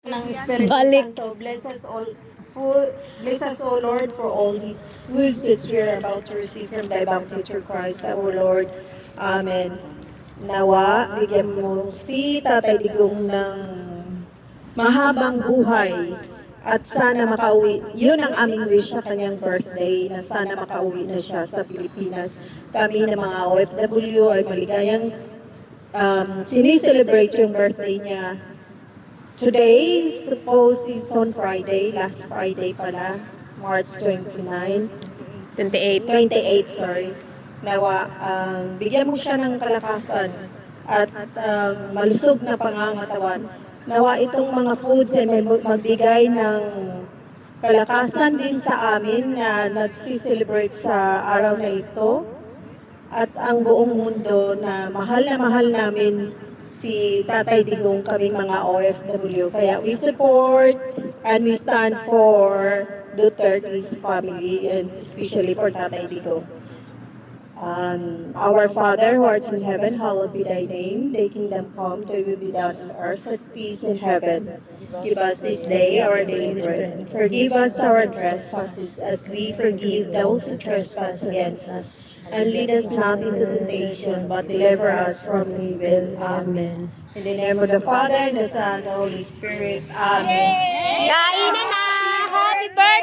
ng Espiritu Santo, bless us, O Lord, for all these foods that we are about to receive from Thy bounty through Christ, our Lord. Amen. Nawa, bigyan mo si Tatay Digong ng mahabang buhay at sana makauwi. Yun ang aming wish sa kanyang birthday, na sana makauwi na siya sa Pilipinas. Kami na mga OFW ay maligayang sinicelebrate yung birthday niya. Today, suppose is on Friday, last Friday pala, March 28, sorry. Nawa, bigyan mo siya ng kalakasan at malusog na pangangatawan. Nawa itong mga foods ay may magbigay ng kalakasan din sa amin na nagsiselebrate sa araw na ito at ang buong mundo na mahal namin si Tatay Digong, kaming mga OFW. Kaya we support and we stand for Duterte's family and especially for Tatay Digong. Our Father who art in heaven, hallowed be thy name. Thy kingdom come, thy will be done on earth as it is in heaven. Give us this day our daily bread, and forgive us our trespasses as we forgive those who trespass against us. And lead us not into temptation, but deliver us from evil. Amen. In the name of the Father, and the Son, and the Holy Spirit. Amen. Kainan na! Happy birthday!